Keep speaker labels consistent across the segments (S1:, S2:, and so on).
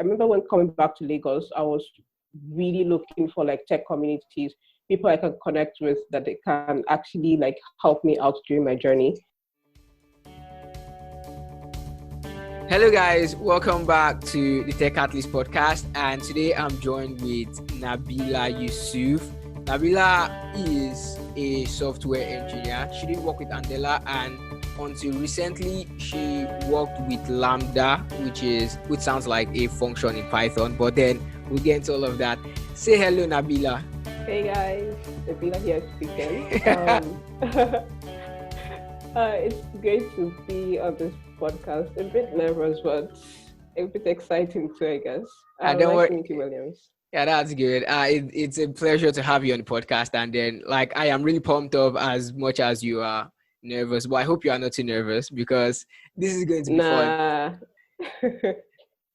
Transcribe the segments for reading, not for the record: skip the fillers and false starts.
S1: I remember when coming back to Lagos, I was really looking for like tech communities, people I can connect with that they can actually like help me out during my journey.
S2: Hello guys, welcome back to the Tech Catalyst podcast, and today I'm joined with Nabeelah Yousuph. Nabeelah is a software engineer. She did work with Andela, and until recently she worked with Lambda, which sounds like a function in Python, but then we'll get into all of that. Say hello, Nabeelah.
S1: Hey guys, Nabeelah here speaking. It's great to be on this podcast. A bit nervous, but a bit exciting too, I guess. Nice to meet you, Williams.
S2: Yeah, that's good. It's a pleasure to have you on the podcast. And then, I am really pumped up as much as you are nervous. But I hope you are not too nervous because this is going to be fun.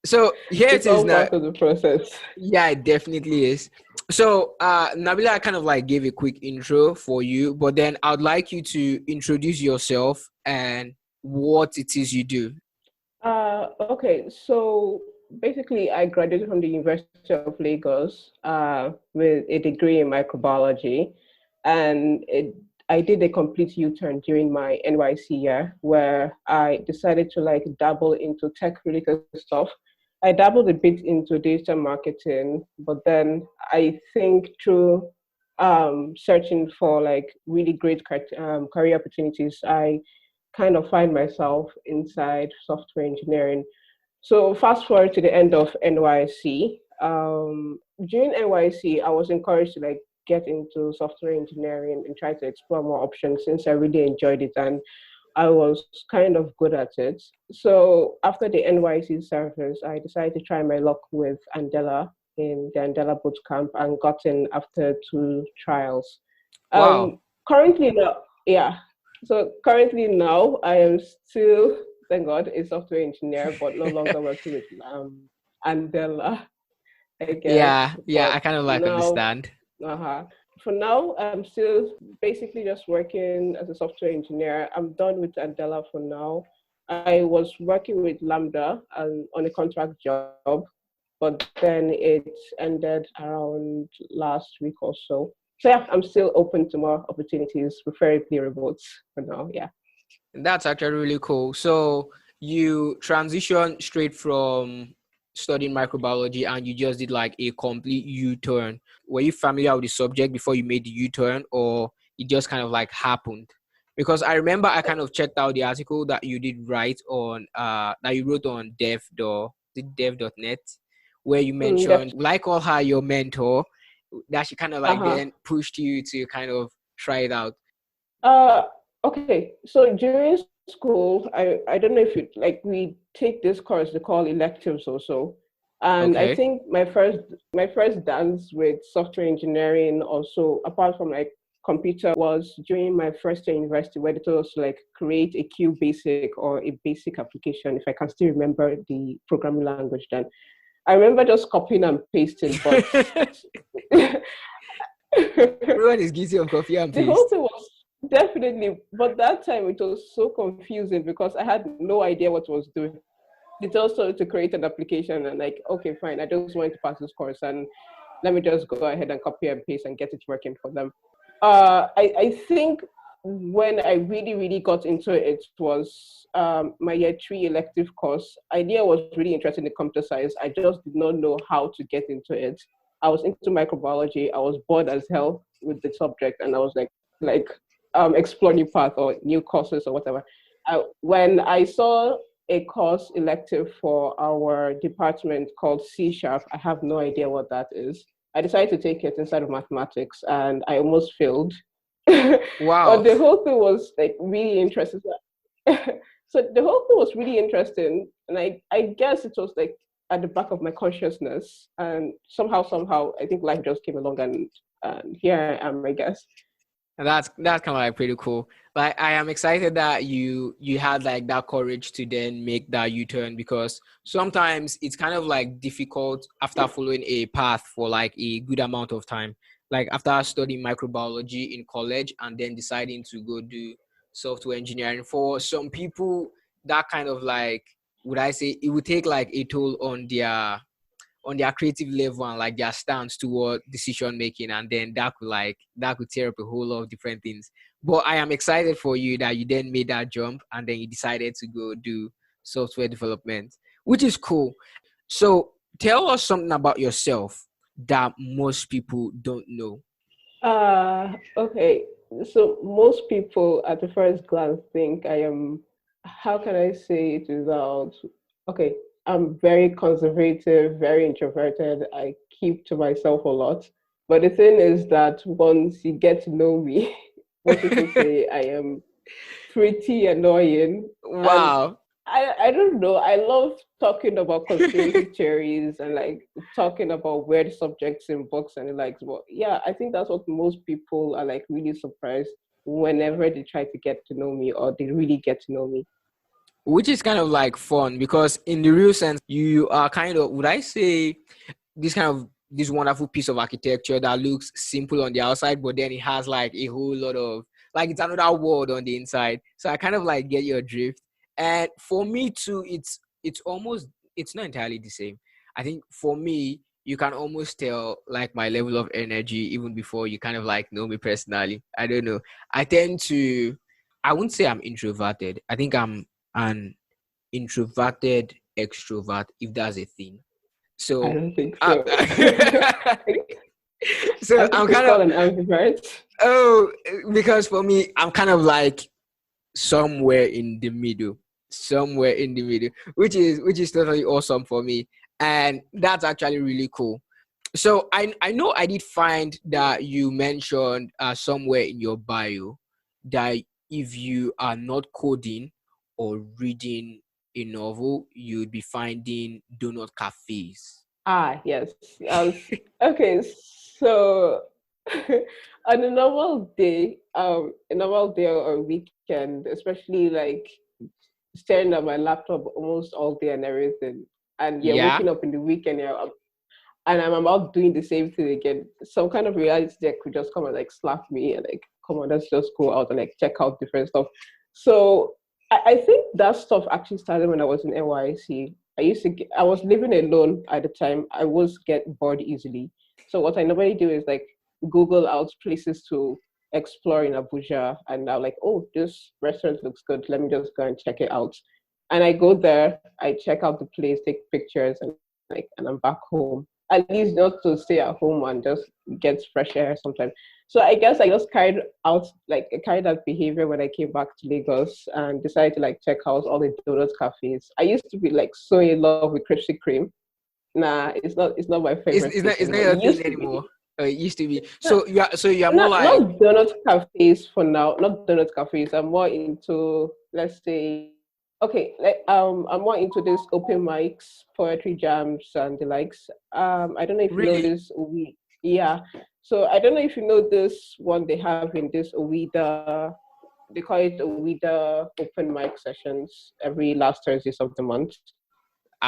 S2: So here
S1: it's
S2: it is
S1: all
S2: now.
S1: part of the process.
S2: Yeah, it definitely is. So, Nabeelah, I kind of gave a quick intro for you, but then I'd like you to introduce yourself and what it is you do.
S1: Okay, so basically I graduated from the University of Lagos with a degree in microbiology, and I did a complete U-turn during my NYC year where I decided to dabble into tech-related stuff. I dabbled a bit into digital marketing, but then I think through searching for really great career opportunities, I kind of find myself inside software engineering. So fast forward to the end of NYC. During NYC, I was encouraged to get into software engineering and try to explore more options since I really enjoyed it and I was kind of good at it. So after the NYC service, I decided to try my luck with Andela in the Andela bootcamp and got in after 2 trials.
S2: Wow.
S1: Currently now, I am still, thank God, a software engineer, but no longer working with Andela, I guess.
S2: Yeah, I kind of understand.
S1: For now, I'm still basically just working as a software engineer. I'm done with Andela for now. I was working with Lambda on a contract job, but then it ended around last week or so. So yeah, I'm still open to more opportunities, preferably remote for now, yeah.
S2: That's actually really cool. So you transitioned straight from studying microbiology and you just did a complete U-turn. Were you familiar with the subject before you made the U-turn, or it just kind of happened? Because I remember I kind of checked out the article that you did write on, that you wrote on dev.net, where you mentioned, call her your mentor, that she kind of then pushed you to kind of try it out.
S1: Okay, so during school, I don't know if you we take this course they call electives or so, and I think my first dance with software engineering also, apart from computer, was during my first year university where they told us to create a Q basic or a basic application, if I can still remember the programming language then. I remember just copying and pasting, but
S2: everyone is guilty of copy and paste.
S1: The whole thing was definitely, but that time it was so confusing because I had no idea what I was doing. It's also to create an application and okay, fine, I just wanted to pass this course and let me just go ahead and copy and paste and get it working for them. I think when I really got into it was my year 3 elective course. Idea was really interested in computer science. I just did not know how to get into it. I was into microbiology. I was bored as hell with the subject, and I was explore new path or new courses or whatever. When I saw a course elective for our department called C#, I have no idea what that is. I decided to take it instead of mathematics, and I almost failed.
S2: Wow.
S1: But the whole thing was really interesting. So the whole thing was really interesting, and I guess it was at the back of my consciousness, and somehow I think life just came along, and here I am, I guess.
S2: And that's kind of pretty cool. I am excited that you had that courage to then make that U-turn, because sometimes it's kind of difficult after following a path for a good amount of time. After studying microbiology in college and then deciding to go do software engineering. For some people, that kind of would I say it would take a toll on their on their creative level and like their stance toward decision making, and then that could tear up a whole lot of different things. But I am excited for you that you then made that jump and then you decided to go do software development, which is cool. So tell us something about yourself that most people don't know.
S1: Okay. So most people at the first glance think I am, how can I say it without, okay, I'm very conservative, very introverted. I keep to myself a lot. But the thing is that once you get to know me, most people say I am pretty annoying. And
S2: Wow.
S1: I don't know. I love talking about conspiracy theories and like talking about weird subjects in books and the likes. But yeah, I think that's what most people are like really surprised whenever they try to get to know me or they really get to know me.
S2: Which is kind of like fun because in the real sense, you are kind of, would I say, this wonderful piece of architecture that looks simple on the outside, but then it has like a whole lot of like it's another world on the inside. So I kind of like get your drift. And for me too, it's almost it's not entirely the same. I think for me, you can almost tell like my level of energy even before you kind of like know me personally. I don't know. I tend to I wouldn't say I'm introverted. I think I'm an introverted extrovert, if that's a thing.
S1: I
S2: So,
S1: don't think
S2: uh,
S1: so. I
S2: so
S1: think
S2: I'm
S1: it's
S2: kind of
S1: called an ambivert.
S2: oh, because for me, I'm kind of like somewhere in the middle, somewhere in the middle, which is totally awesome for me, and that's actually really cool. So I know I did find that you mentioned somewhere in your bio that if you are not coding or reading a novel, you'd be finding donut cafes.
S1: Ah, yes. Okay, so on a normal day or weekend, especially like staring at my laptop almost all day and everything, and you're
S2: Yeah.
S1: waking up in the weekend, and I'm about doing the same thing again. Some kind of reality check could just come and like slap me and like, come on, let's just go out and like check out different stuff. So I think that stuff actually started when I was in NYC. I was living alone at the time. I was get bored easily. So what I normally do is like Google out places to explore in Abuja, and now like, oh, this restaurant looks good. Let me just go and check it out. And I go there, I check out the place, take pictures, and I'm back home. At least just to stay at home and just get fresh air sometimes. So I guess I just carried that behavior when I came back to Lagos and decided to like check out all the donut cafes. I used to be like so in love with Krispy Kreme. Nah, it's not my
S2: It's,
S1: favorite
S2: it's
S1: place
S2: not it's not
S1: anymore. It
S2: your thing
S1: used to be.
S2: anymore. It used to be.
S1: No,
S2: So you're more
S1: not
S2: like
S1: donut cafes for now. Not donut cafes. I'm more into, let's say, okay, like I'm more into this open mics, poetry jams, and the likes. I don't know if you know
S2: really.
S1: this. We Yeah. So I don't know if you know this one they have in this Owida. They call it Owida open mic sessions every last Thursdays of the month.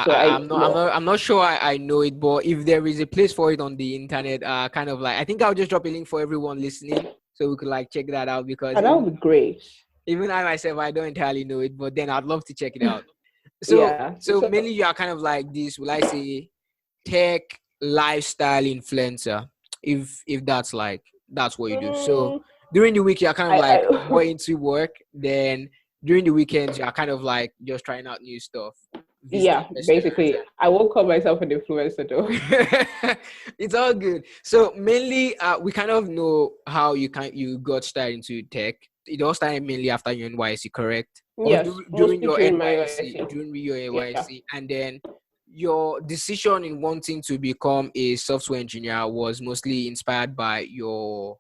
S1: So I no.
S2: I'm not sure I know it, but if there is a place for it on the internet, kind of like I think I'll just drop a link for everyone listening so we could like check that out because
S1: And that would be great.
S2: even I myself I don't entirely know it, but then I'd love to check it out. So
S1: Yeah.
S2: so mainly you are kind of like this, will I say, tech lifestyle influencer, if that's what you do. So
S1: Mm,
S2: during the week you're kind of like more
S1: I
S2: into work, then during the weekends you're kind of like just trying out new stuff, visiting
S1: yeah,
S2: restaurants.
S1: basically, I won't call myself an influencer though.
S2: It's all good. So mainly we kind of know how you got started into tech. It all started mainly after your NYC, correct? Or
S1: Yes,
S2: during
S1: mostly
S2: your
S1: during my
S2: NYC,
S1: OSC.
S2: during your
S1: Yeah.
S2: NYC, and then your decision in wanting to become a software engineer was mostly inspired by your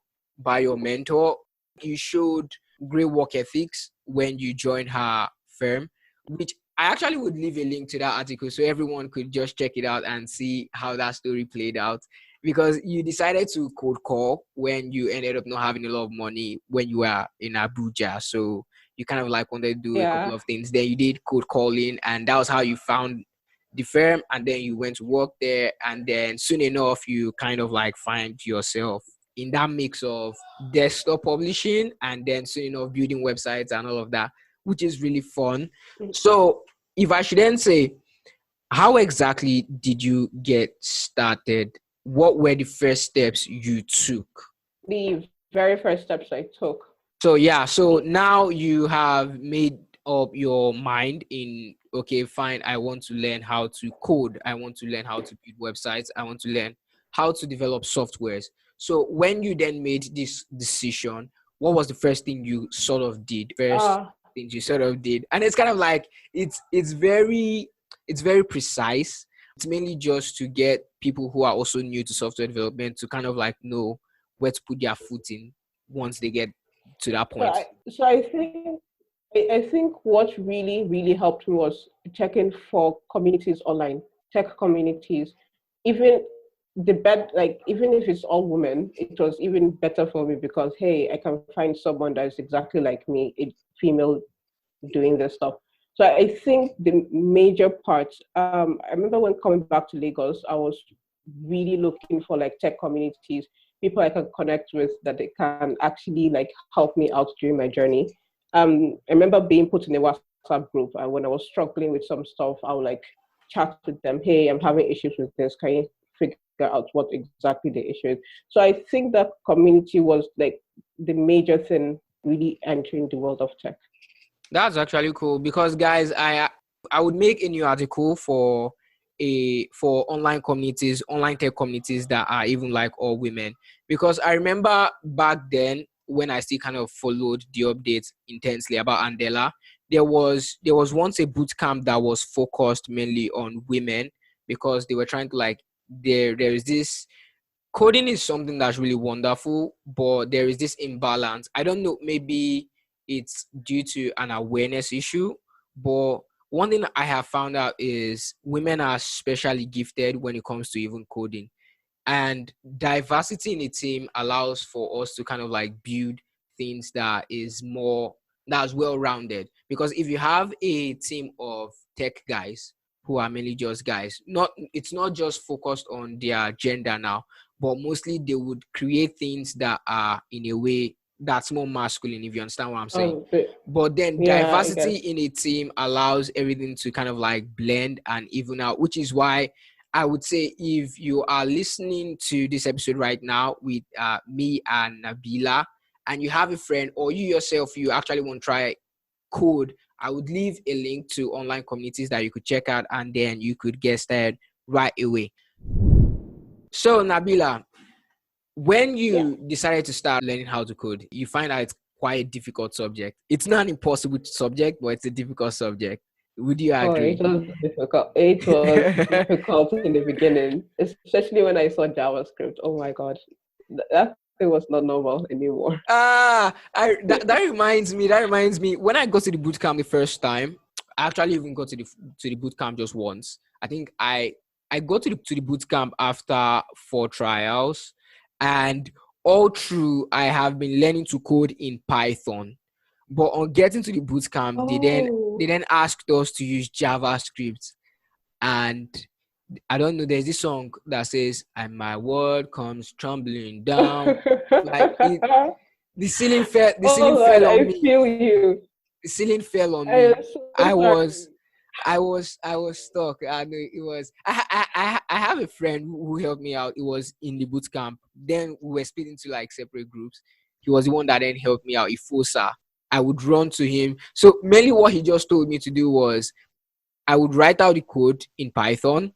S2: mentor. You showed great work ethics when you joined her firm, which I actually would leave a link to that article so everyone could just check it out and see how that story played out. Because you decided to cold call when you ended up not having a lot of money when you were in Abuja. So you kind of like wanted to do a couple
S1: Yeah.
S2: of things. Then you did cold calling, and that was how you found the firm. And then you went to work there. And then soon enough, you kind of like find yourself in that mix of desktop publishing and then soon enough building websites and all of that, which is really fun. So if I should then say, How exactly did you get started? What were the first steps you took?
S1: The very first steps I took.
S2: So yeah, so now you have made up your mind in, okay, fine, I want to learn how to code, I want to learn how to build websites, I want to learn how to develop softwares. So when you then made this decision, what was the first thing you sort of did? First
S1: Uh,
S2: things you sort of did. And it's kind of like it's very precise. It's mainly just to get people who are also new to software development to kind of like know where to put their foot in once they get to that
S1: so
S2: point.
S1: I, so I think I think what really helped me was checking for communities online, tech communities. Even the bed, like even if it's all women, it was even better for me because hey, I can find someone that is exactly like me, a female doing this stuff. So I think the major part, I remember when coming back to Lagos, I was really looking for like tech communities, people I can connect with that they can actually like help me out during my journey. I remember being put in a WhatsApp group, and when I was struggling with some stuff, I would like chat with them. Hey, I'm having issues with this. Can you figure out what exactly the issue is? So I think that community was like the major thing really entering the world of tech.
S2: That's actually cool because guys, I would make a new article for online communities, online tech communities that are even like all women. Because I remember back then when I still kind of followed the updates intensely about Andela, there was once a boot camp that was focused mainly on women because they were trying to like there is this coding is something that's really wonderful, but there is this imbalance. I don't know, maybe it's due to an awareness issue, but one thing I have found out is women are especially gifted when it comes to even coding. And diversity in a team allows for us to kind of like build things that's well rounded. Because if you have a team of tech guys who are mainly just guys, not it's not just focused on their gender now, but mostly they would create things that are in a way that's more masculine, if you understand what I'm saying.
S1: But
S2: But then
S1: yeah, I
S2: diversity
S1: guess.
S2: in a team allows everything to kind of like blend and even out, which is why I would say if you are listening to this episode right now with me and Nabeelah, and you have a friend or you yourself, you actually want to try code, I would leave a link to online communities that you could check out and then you could get started right away. So, Nabeelah, when
S1: Yeah.
S2: you decided to start learning how to code, you find out it's quite a difficult subject. It's not an impossible subject, but it's a difficult subject. Would you
S1: Oh, it
S2: agree?
S1: was difficult. It was difficult in the beginning, especially when I saw JavaScript. Oh my God, that thing was not normal anymore.
S2: That reminds me. That reminds me. When I go to the boot camp the first time, I actually even got to the boot camp just once. I think I go to the boot camp after 4 trials, and all through I have been learning to code in Python. But on getting to the boot camp, they then
S1: Oh.
S2: asked us to use JavaScript, and I don't know. There's this song that says, "And my world comes tumbling down." Like it, the ceiling fell. The ceiling
S1: Oh
S2: fell
S1: man,
S2: on
S1: I
S2: me.
S1: feel you.
S2: The ceiling fell on
S1: I am
S2: me.
S1: so
S2: I was,
S1: sorry.
S2: I was stuck. And it was. I have a friend who helped me out. It was in the boot camp. Then we were split into like separate groups. He was the one that then helped me out. Ifosa. I would run to him. So mainly what he just told me to do was I would write out the code in Python,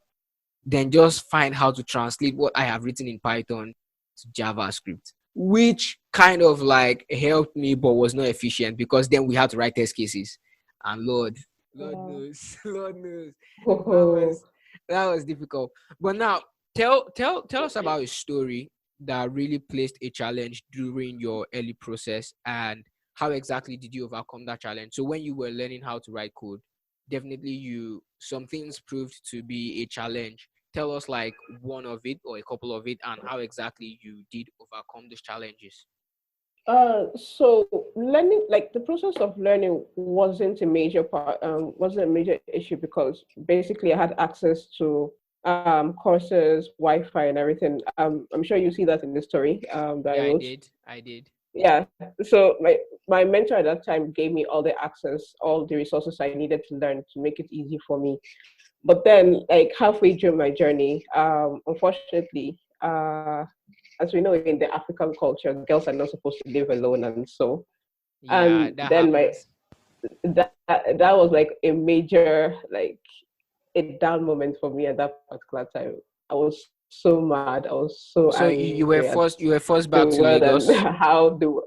S2: then just find how to translate what I have written in Python to JavaScript, which kind of like helped me but was not efficient because then we had to write test cases. And Lord
S1: Wow.
S2: knows, Lord knows, that
S1: Oh.
S2: was that was difficult. But now tell us about a story that really placed a challenge during your early process and how exactly did you overcome that challenge? So when you were learning how to write code, definitely you some things proved to be a challenge. Tell us like one of it or a couple of it and how exactly you did overcome those challenges.
S1: So learning, like the process of learning, wasn't a major part, wasn't a major issue because basically I had access to courses, Wi-Fi, and everything. I'm sure you see that in the story that I
S2: Yeah, I
S1: wrote.
S2: did. I did.
S1: yeah. So my mentor at that time gave me all the access, all the resources I needed to learn to make it easy for me. But then, like halfway through my journey, unfortunately, as we know in the African culture, girls are not supposed to live alone, and so,
S2: Yeah,
S1: and
S2: that
S1: then my
S2: happens.
S1: that was like a major like a down moment for me at that particular time. I was so mad. I was so
S2: So
S1: angry at
S2: you were forced
S1: the
S2: back to
S1: world and
S2: Lagos.
S1: how the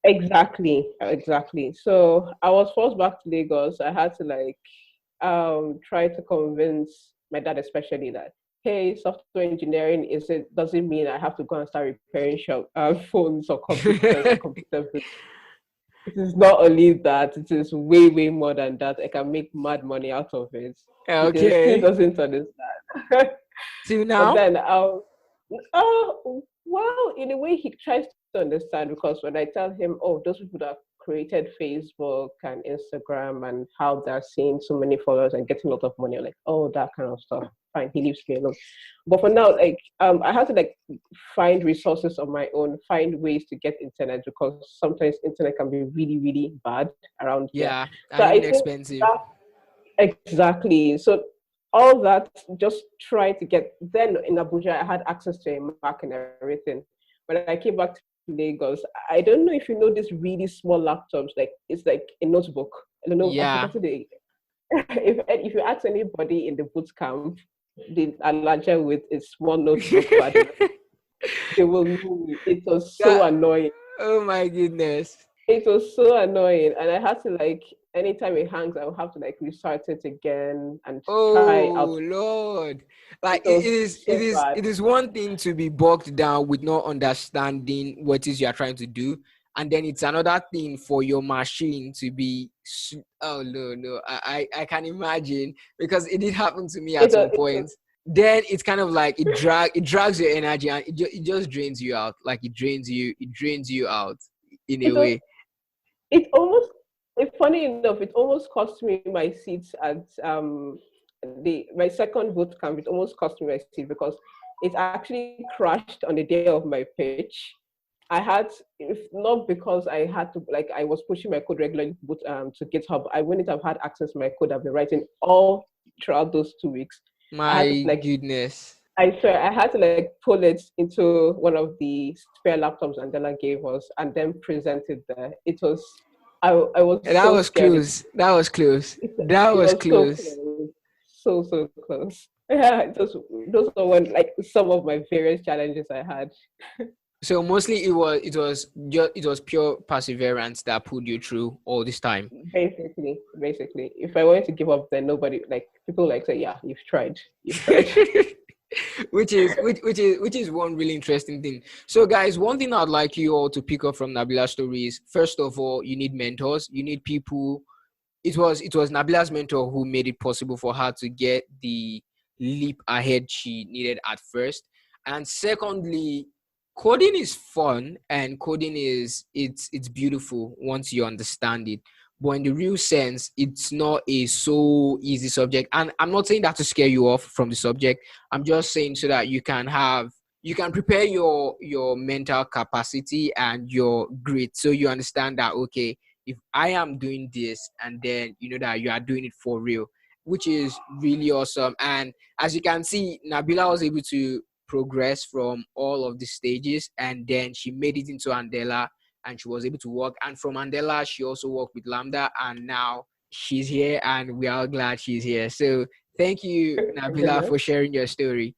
S1: exactly. So I was forced back to Lagos. I had to like try to convince my dad especially that hey, software engineering is it doesn't mean I have to go and start repairing phones or computers and computer. It is not only that, it is way more than that. I can make mad money out of it. He still
S2: Okay.
S1: doesn't understand.
S2: Till
S1: But
S2: now?
S1: then well, in a way he tries to understand because when I tell him, oh, those people that created Facebook and Instagram and how they're seeing so many followers and getting a lot of money, I'm like, oh, that kind of stuff. Fine, he leaves me alone. But for now, like I have to like find resources on my own, find ways to get internet because sometimes internet can be really bad around here.
S2: Yeah,
S1: So
S2: and
S1: I
S2: even
S1: think
S2: expensive.
S1: that exactly. So all that just trying to get then in Abuja I had access to a Mac and everything. When I came back to Lagos, I don't know if you know these really small laptops, like it's like a notebook. I don't know, I've
S2: Yeah.
S1: forgotten the if you ask anybody in the boot camp, the larger with a small notebook badge, they will know me. It was so
S2: That,
S1: annoying.
S2: oh my goodness.
S1: It was so annoying, and I had to like anytime it hangs, I will have to like restart it again and try out.
S2: Oh Lord.
S1: It
S2: Like
S1: was so bad.
S2: it is one thing to be bogged down with not understanding what is you are trying to do. And then it's another thing for your machine to be oh no. I can imagine because it did happen to me at some
S1: It was
S2: point. Then it's kind of like it drags your energy and it just drains you out. Like it drains you out in a
S1: it was
S2: way.
S1: it almost funny enough, it almost cost me my seats at the my second boot camp. It almost cost me my seat because it actually crashed on the day of my pitch. I had, if not because I had to, like, I was pushing my code regularly to GitHub. I wouldn't have had access to my code I've been writing all throughout those 2 weeks. I had to,
S2: My
S1: like,
S2: goodness.
S1: I swear, I had to, like, pull it into one of the spare laptops Andela gave us and then present it there. I was
S2: That
S1: so
S2: was
S1: scared.
S2: close. That was close. That
S1: It
S2: was
S1: was so
S2: close.
S1: close. So close. Yeah, those are one, like, some of my various challenges I had.
S2: So mostly it was pure perseverance that pulled you through all this time.
S1: Basically, if I wanted to give up, then nobody, like, people like say, yeah, you've tried.
S2: Which is one really interesting thing. So guys, one thing I'd like you all to pick up from Nabila's story is first of all, you need mentors. You need people. It was Nabila's mentor who made it possible for her to get the leap ahead she needed at first. And secondly, coding is fun and coding is it's beautiful once you understand it. But in the real sense, it's not a so easy subject. And I'm not saying that to scare you off from the subject. I'm just saying so that you can prepare your mental capacity and your grit so you understand that okay, if I am doing this and then you know that you are doing it for real, which is really awesome. And as you can see, Nabila was able to progress from all of the stages and then she made it into Andela and she was able to work. And from Andela, she also worked with Lambda and now she's here and we are glad she's here. So thank you, Nabila, for sharing your story.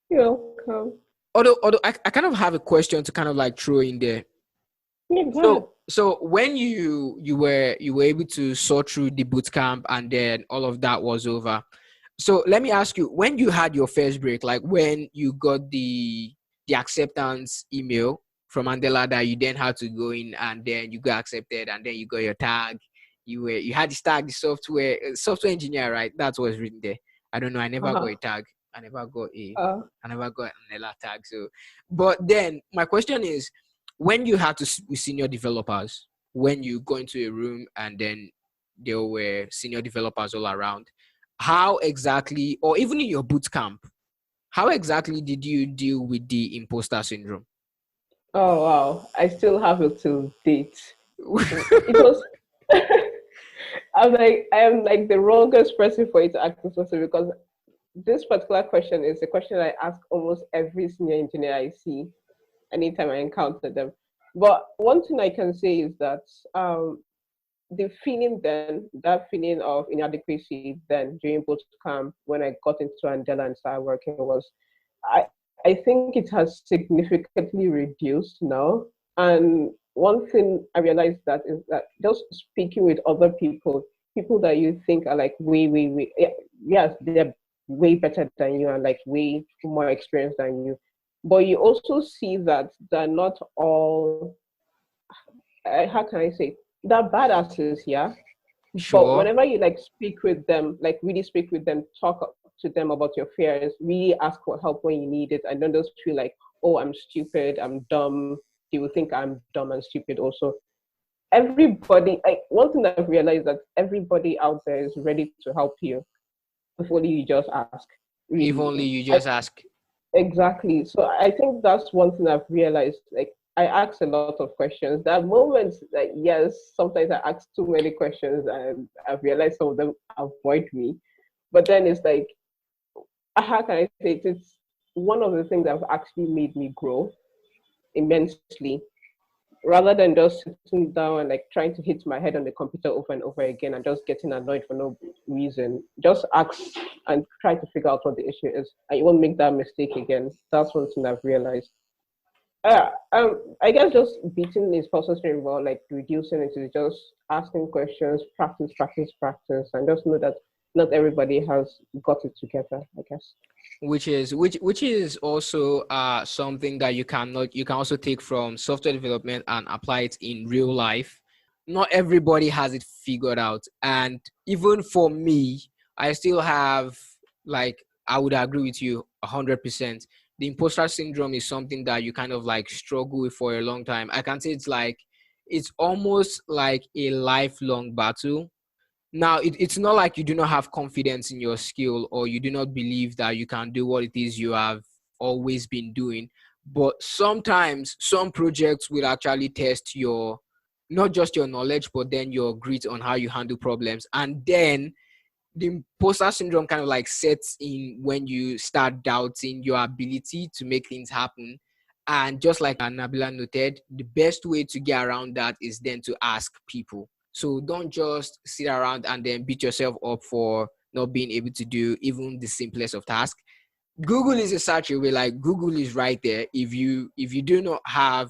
S1: You're welcome.
S2: Although I kind of have a question to kind of like throw in there.
S1: Yeah, go ahead.
S2: So when you were able to sort through the boot camp and then all of that was over. So let me ask you, when you had your first break, like when you got the acceptance email from Mandela that you then had to go in and then you got accepted and then you got your tag, you had this tag, the software engineer, right? That's what's written there. I don't know. I never got
S1: Uh-huh.
S2: a tag. I never got a
S1: Uh,
S2: I never got an Ella tag. So, but then my question is, when you had to with senior developers, when you go into a room and then there were senior developers all around, how exactly, or even in your boot camp, how exactly did you deal with the imposter syndrome?
S1: Oh wow, I still have it till date. It was. I am like the wrongest person for you to ask this question because this particular question is a question I ask almost every senior engineer I see anytime I encounter them. But one thing I can say is that the feeling then, that feeling of inadequacy then during boot camp when I got into Andela and started working was, I, I think it has significantly reduced now. And one thing I realized that is that just speaking with other people, people that you think are like way, yes, they're way better than you and like way more experienced than you. But you also see that they're not all, how can I say, they're badasses, yeah. But
S2: Sure.
S1: whenever you like speak with them, like really speak with them, talk to them about your fears, really ask for help when you need it, and don't just feel like, oh, I'm stupid, I'm dumb. They will think I'm dumb and stupid also. Everybody, like one thing I've realized that everybody out there is ready to help you if only you just ask.
S2: If
S1: Really,
S2: only you just ask.
S1: exactly. So I think that's one thing I've realized. Like I ask a lot of questions. There are moments that yes, sometimes I ask too many questions and I've realized some of them avoid me. But then it's like, how can I say it? It's one of the things that have actually made me grow immensely. Rather than just sitting down and like trying to hit my head on the computer over and over again and just getting annoyed for no reason, just ask and try to figure out what the issue is, and you won't make that mistake again. That's one thing I've realized. I guess just beating this process involved, like reducing it is just asking questions, practice, and just know that not everybody has got it together, I guess.
S2: Which is also something that you can also take from software development and apply it in real life. Not everybody has it figured out, and even for me, I still have, like, I would agree with you 100%. The imposter syndrome is something that you kind of like struggle with for a long time. I can say it's almost like a lifelong battle. Now, it's not like you do not have confidence in your skill, or you do not believe that you can do what it is you have always been doing. But sometimes some projects will actually test your, not just your knowledge, but then your grit on how you handle problems. And then the imposter syndrome kind of like sets in when you start doubting your ability to make things happen. And just like Nabila noted, the best way to get around that is then to ask people. So don't just sit around and then beat yourself up for not being able to do even the simplest of tasks. Google is a search away. Like, Google is right there. If you do not have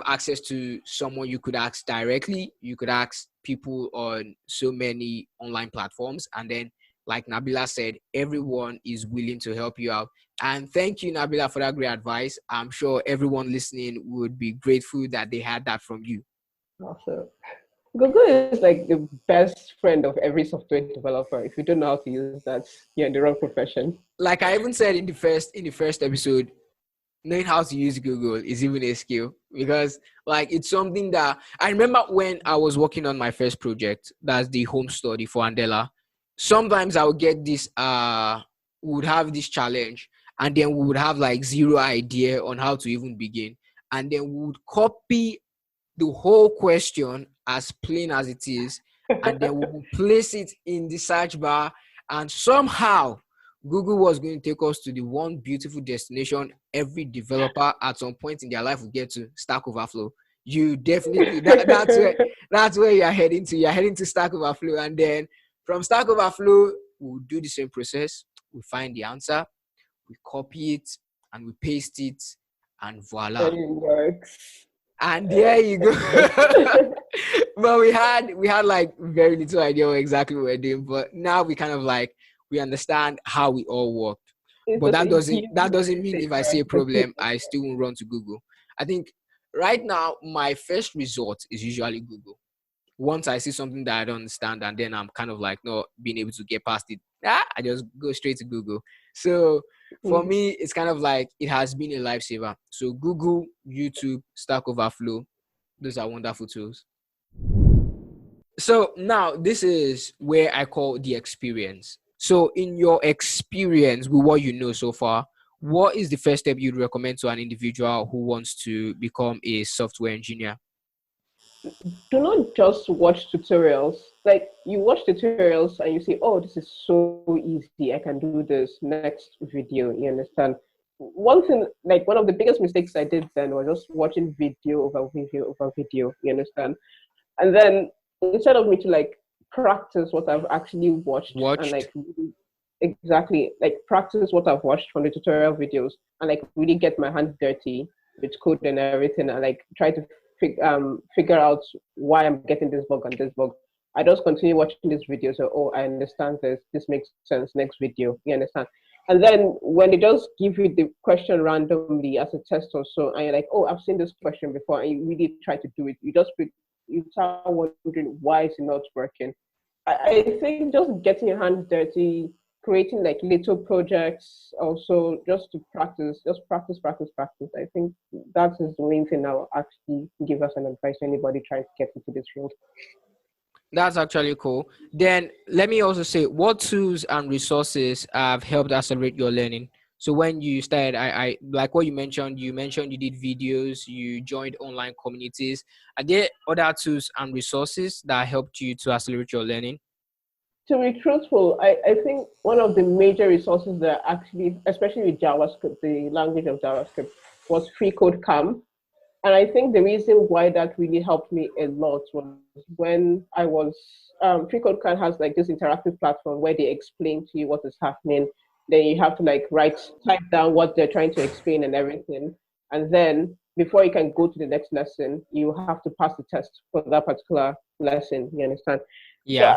S2: access to someone you could ask directly, you could ask people on so many online platforms. And then, like Nabila said, everyone is willing to help you out. And thank you, Nabila, for that great advice. I'm sure everyone listening would be grateful that they had that from you.
S1: Also, Google is like the best friend of every software developer. If you don't know how to use that, you're in the wrong profession.
S2: Like I even said in the first episode, knowing how to use Google is even a skill, because like it's something that I remember when I was working on my first project, that's the home study for Andela. Sometimes I would get this would have this challenge, and then we would have like zero idea on how to even begin. And then we would copy the whole question as plain as it is, and then we will place it in the search bar, and somehow Google was going to take us to the one beautiful destination every developer at some point in their life will get to: Stack Overflow. You definitely that's where you're heading to. You're heading to Stack Overflow, and then from Stack Overflow, we'll do the same process. We find the answer, we copy it, and we paste it, and voila.
S1: And it works.
S2: And there you go.
S1: It
S2: But we had like very little idea what exactly we were doing. But now we kind of like we understand how we all work.
S1: it's
S2: But
S1: just
S2: that
S1: a
S2: doesn't
S1: huge
S2: that doesn't mean if I see
S1: lifesaver
S2: a
S1: for
S2: problem,
S1: people.
S2: I still won't run to Google. I think right now my first resort is usually Google. Once I see something that I don't understand, and then I'm kind of like not being able to get past it, I just go straight to Google. So for
S1: Mhm.
S2: me, it's kind of like it has been a lifesaver. So Google, YouTube, Stack Overflow, those are wonderful tools. So now this is where I call the experience. So in your experience with what you know so far, what is the first step you'd recommend to an individual who wants to become a software engineer?
S1: Do not just watch tutorials. Like you watch tutorials and you say, "Oh, this is so easy. I can do this." Next video, you understand? One thing, like one of the biggest mistakes I did then was just watching video over video over video. You understand? And then instead of me to like practice what I've actually watched and
S2: Watched?
S1: like really, exactly like practice what I've watched from the tutorial videos and like really get my hands dirty with code and everything and like try to figure out why I'm getting this bug and this bug. I just continue watching this video. So, oh, I understand this. This makes sense. Next video, you understand? And then when they just give you the question randomly as a test or so, and you're like, oh, I've seen this question before, and you really try to do it, you start wondering why is it not working. I think just getting your hands dirty, creating like little projects, also just to practice, just practice, practice, practice. I think that is the main thing I'll actually give us an advice to anybody trying to get into this field.
S2: That's actually cool. Then let me also say, what tools and resources have helped accelerate your learning? So when you started, I like what you mentioned you did videos, you joined online communities. Are there other tools and resources that helped you to accelerate your learning?
S1: To be truthful, I think one of the major resources that actually, especially with JavaScript, the language of JavaScript, was free code camp. And I think the reason why that really helped me a lot was when I was Free Code Camp has like this interactive platform where they explain to you what is happening. Then you have to like type down what they're trying to explain and everything. And then before you can go to the next lesson, you have to pass the test for that particular lesson. You understand? So
S2: Yeah.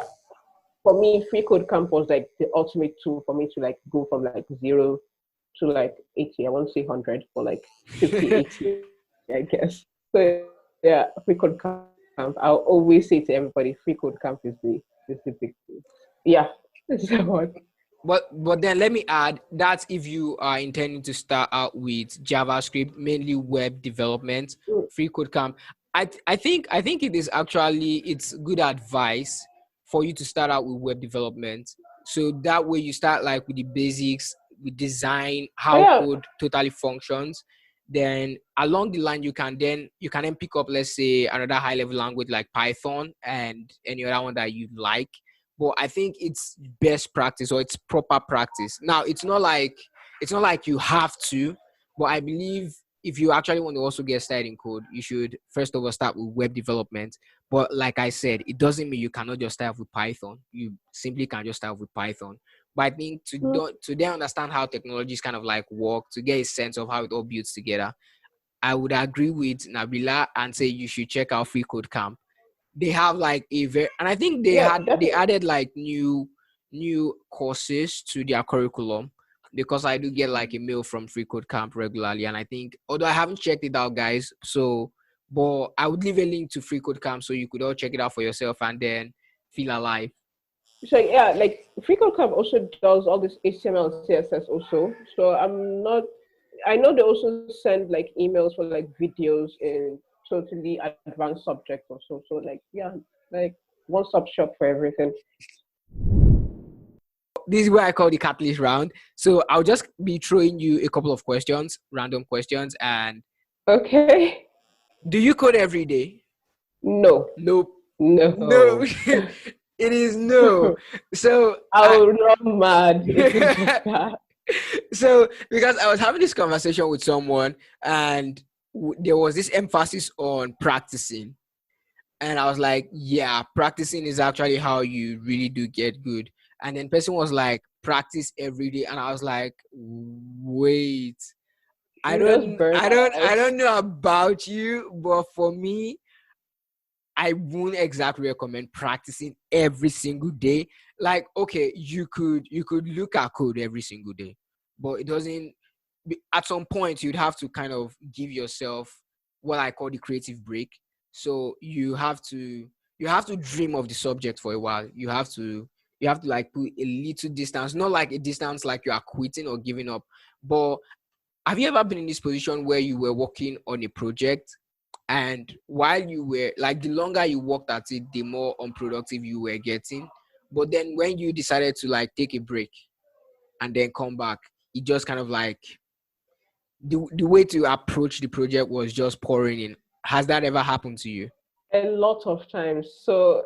S1: for me, Free Code Camp was like the ultimate tool for me to like go from like zero to like 80. I won't say 100, but like 50, 80, I guess. So yeah, Free Code Camp. I'll always say to everybody, Free Code Camp is the big thing. Yeah, that's what.
S2: But then let me add that if you are intending to start out with JavaScript, mainly web development, free code camp, I think it is actually it's good advice for you to start out with web development. So that way you start like with the basics, with design,
S1: Oh
S2: how
S1: yeah,
S2: code totally functions. Then along the line you can then pick up, let's say, another high level language like Python and any other one that you like. But I think it's best practice or it's proper practice. Now, it's not like you have to, but I believe if you actually want to also get started in code, you should first of all start with web development. But like I said, it doesn't mean you cannot just start with Python. You simply can just start with Python. But I think to then understand how technologies kind of like work, to get a sense of how it all builds together, I would agree with Nabeelah and say you should check out Free Code Camp. They have like a very, and I think they
S1: yeah,
S2: had they
S1: definitely.
S2: added like new courses to their curriculum, because I do get like a mail from Free Code Camp regularly, and I think, although I haven't checked it out, guys, so but I would leave a link to Free Code Camp so you could all check it out for yourself and then feel alive.
S1: So yeah, like FreeCodeCamp also does all this HTML and CSS also. So I'm not. I know they also send like emails for like videos in totally advanced subjects also. So like yeah, like one stop shop for everything.
S2: This is what I call the catalyst round. So I'll just be throwing you a couple of questions, random questions, and
S1: Okay.
S2: do you code every day?
S1: No.
S2: Nope. No.
S1: No.
S2: It is no. So I
S1: I'll run mad if it's just that.
S2: so because I was having this conversation with someone and there was this emphasis on practicing, and I was like, yeah, practicing is actually how you really do get good. And then person was like, practice every day, and I was like, wait, I
S1: You just
S2: don't
S1: burn
S2: I don't
S1: out.
S2: I don't know about you, but for me, I wouldn't exactly recommend practicing every single day. Like, okay, you could look at code every single day, but it doesn't. At some point, you'd have to kind of give yourself what I call the creative break. So you have to dream of the subject for a while. You have to like put a little distance, not like a distance like you are quitting or giving up. But have you ever been in this position where you were working on a project, and while you were like, the longer you worked at it, the more unproductive you were getting, but then when you decided to like take a break and then come back, it just kind of like the way to approach the project was just pouring in. Has that ever happened to you?
S1: A lot of times. So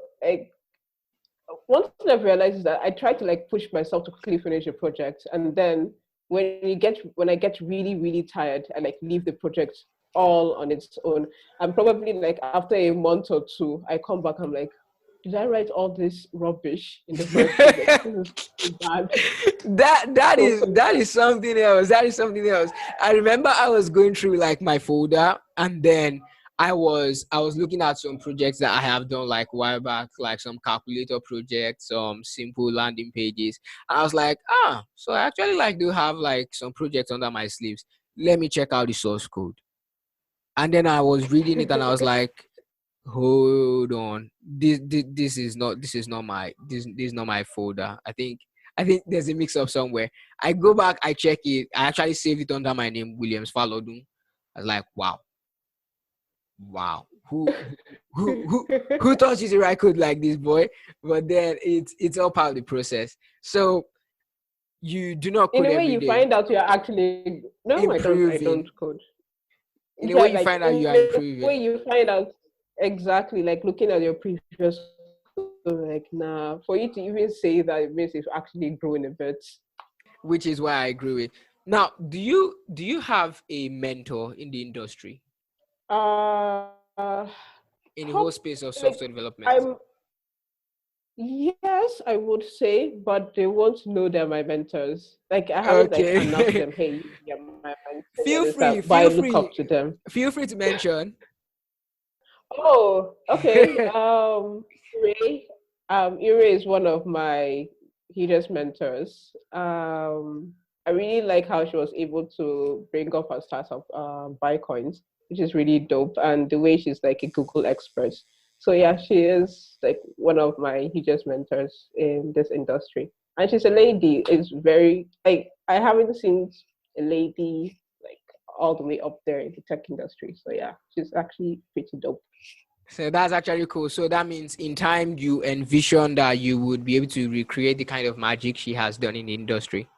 S1: one thing I've realized is that I try to like push myself to quickly finish a project, and then when I get really really tired, I like leave the project all on its own. And probably like after a month or two, I come back. I'm like, did I write all this rubbish in the first place? Like this is so bad. So
S2: That
S1: bad.
S2: is something else. That is something else. I remember I was going through like my folder, and then I was looking at some projects that I have done like a while back, like some calculator projects, some simple landing pages. And I was like, so I actually like do have like some projects under my sleeves. Let me check out the source code. And then I was reading it, and I was like, hold on, this is not my folder. I think there's a mix up somewhere. I go back, I check it, I actually save it under my name, Williams Falodun. I was like, wow, who taught you to write code like this, boy? But then it's all part of the process. So you do not
S1: In
S2: code
S1: a way,
S2: every
S1: you
S2: day.
S1: find out you're actually no, I don't. I don't
S2: Improving.
S1: code.
S2: In a
S1: Yeah,
S2: way you
S1: like
S2: find out you
S1: in
S2: are
S1: a way
S2: improving,
S1: you find out exactly like looking at your previous code, like nah, for you to even say that it means you've actually grown a bit.
S2: which is why I agree with. Now, do you have a mentor in the industry,
S1: Uh,
S2: in the whole
S1: prob-
S2: space of
S1: like
S2: software development?
S1: I'm yes, I would say, but they won't know they're my mentors. Like I haven't like announced
S2: Okay.
S1: them, hey, you're my mentor,
S2: feel
S1: this,
S2: free,
S1: that, but I
S2: feel
S1: look up
S2: free,
S1: to them.
S2: feel free to mention.
S1: Oh, okay. Ray, Ray is one of my hugest mentors. I really like how she was able to bring up her startup, Bitcoins, which is really dope, and the way she's like a Google expert. So yeah, she is like one of my hugest mentors in this industry, and she's a lady. Is very like I haven't seen a lady like all the way up there in the tech industry. So yeah, she's actually pretty dope.
S2: So that's actually cool. So that means in time you envision that you would be able to recreate the kind of magic she has done in the industry.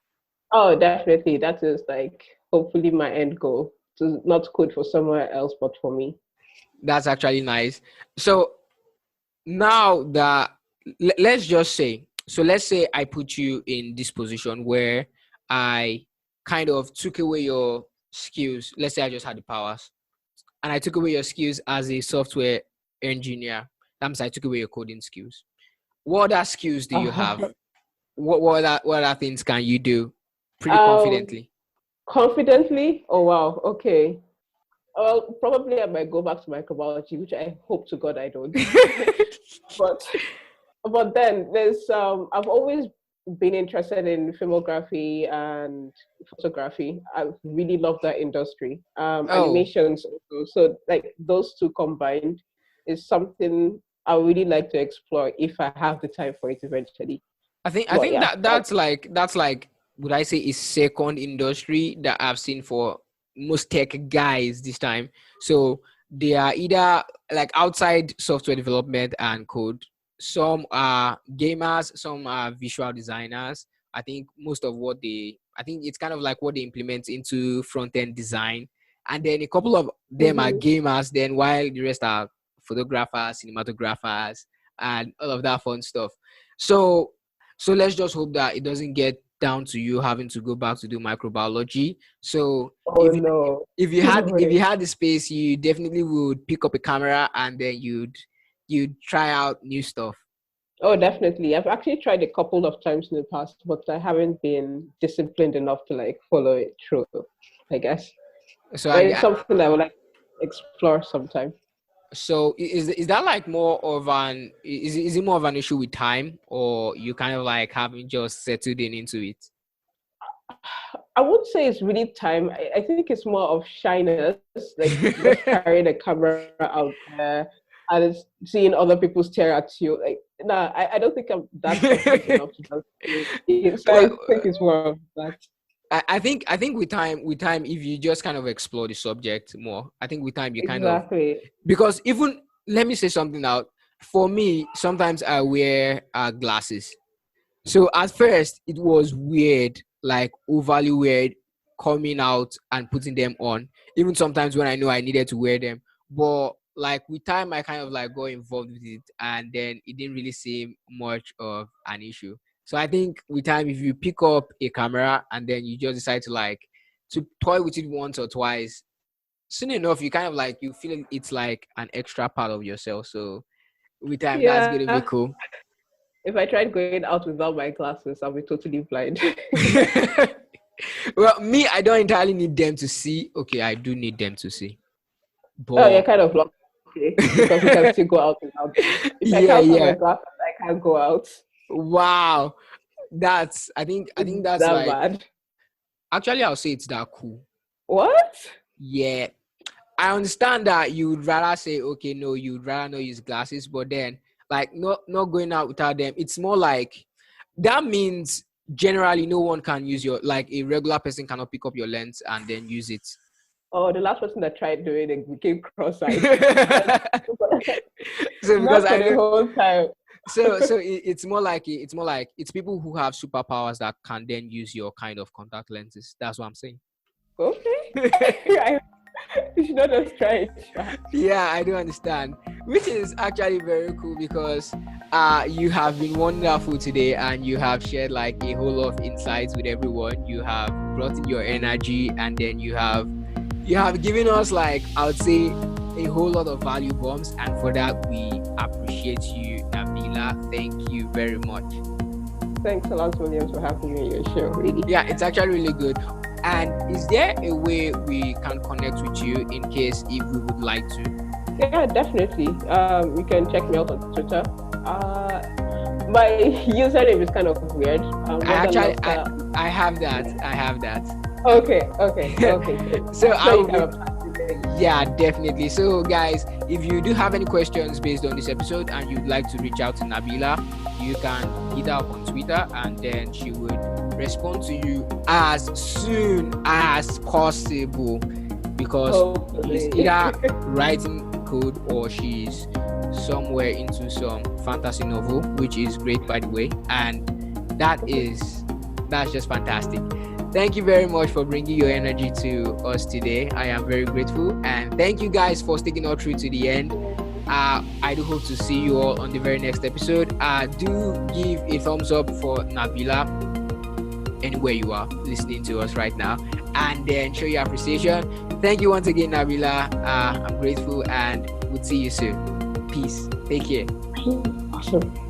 S1: Oh, definitely. That is like hopefully my end goal. To not code for somewhere else, but for me.
S2: That's actually nice. So now that let's just say, so let's say I put you in this position where I kind of took away your skills. Let's say I just had the powers, and I took away your skills as a software engineer. That means I took away your coding skills. What other skills do you have? What other things can you do pretty
S1: um,
S2: confidently?
S1: confidently. Oh wow. Okay. Well, probably I might go back to microbiology, which I hope to God I don't. but but then there's I've always been interested in filmography and photography. I really love that industry.
S2: Oh,
S1: Animations also. So like those two combined is something I would really like to explore if I have the time for it eventually.
S2: I
S1: But
S2: think
S1: yeah,
S2: that that's like would I say a second industry that I've seen for most tech guys this time. So they are either like outside software development and code. Some are gamers, some are visual designers. I think it's kind of like what they implement into front end design. And then a couple of them are
S1: hmm
S2: gamers, then while the rest are photographers, cinematographers, and all of that fun stuff. So so let's just hope that it doesn't get down to you having to go back to do microbiology. So
S1: oh no, no
S2: if you
S1: way.
S2: had the space, you definitely would pick up a camera and then you'd try out new stuff.
S1: Oh, definitely. I've actually tried a couple of times in the past, but I haven't been disciplined enough to like follow it through, I guess.
S2: So
S1: But it's something I would like to explore sometime.
S2: so is that like more of an is it more of an issue with time, or you kind of like having just settled in into it?
S1: I would say it's really time. I think it's more of shyness, like just carrying a camera out there and it's seeing other people stare at you. Like, nah, I don't think I'm that confident enough to just do it. So I
S2: Well,
S1: think it's more of that.
S2: I think with time, if you just kind of explore the subject more, I think with time you kind of,
S1: Exactly.
S2: because even let me say something out. For me, sometimes I wear glasses. So at first it was weird, like overly weird. coming out and putting them on, even sometimes when I know I needed to wear them. But like with time, I kind of like got involved with it, and then it didn't really seem much of an issue. So I think with time, if you pick up a camera and then you just decide to like to toy with it once or twice, soon enough you kind of like you feel it's like an extra part of yourself. So with time, that's gonna be
S1: Yeah.
S2: cool.
S1: If I tried going out without my glasses, I'll be totally blind.
S2: Well, me, I don't entirely need them to see. Okay, I do need them to see,
S1: Oh, you're
S2: but
S1: kind of lucky because you can still go out without them. If I
S2: yeah,
S1: can't find my
S2: yeah.
S1: glasses, I can't go out.
S2: Wow, that's I think
S1: It's
S2: that's
S1: that
S2: like
S1: bad.
S2: actually I'll say it's that cool.
S1: What?
S2: Yeah, I understand that you would rather say okay, no, you'd rather not use glasses, but then like not going out without them. It's more like that means generally no one can use your like a regular person cannot pick up your lens and then use it.
S1: Oh, the last person that tried doing it became cross-eyed. And
S2: So because
S1: not for
S2: I
S1: the
S2: know
S1: whole time.
S2: it's more like it's people who have superpowers that can then use your kind of contact lenses. That's what I'm saying.
S1: Okay. You should not just try it.
S2: Yeah, I do understand, which is actually very cool because you have been wonderful today and you have shared like a whole lot of insights with everyone. You have brought in your energy and then you have given us like I would say a whole lot of value bombs, and for that we appreciate you, Nabeelah. Thank you very much.
S1: Thanks a lot, Williams, for having me on your show, really.
S2: Yeah, it's actually really good. And is there a way we can connect with you in case if we would like to?
S1: Yeah, definitely. You can check me out on Twitter. My username is kind of weird.
S2: I have that. I have that.
S1: Okay. Good.
S2: So
S1: I'm sure
S2: I'll
S1: you can apply it.
S2: yeah, definitely. So guys, if you do have any questions based on this episode and you'd like to reach out to Nabeelah, you can hit her up on Twitter and then she would respond to you as soon as possible because she's
S1: Hopefully.
S2: either writing code or she's somewhere into some fantasy novel, which is great by the way, and that's just fantastic. Thank you very much for bringing your energy to us today. I am very grateful, and thank you guys for sticking all through to the end. I do hope to see you all on the very next episode. Do give a thumbs up for Nabeelah anywhere you are listening to us right now, and then show your appreciation. Thank you once again, Nabeelah. I'm grateful, and we'll see you soon. Peace. Take care.
S1: Awesome.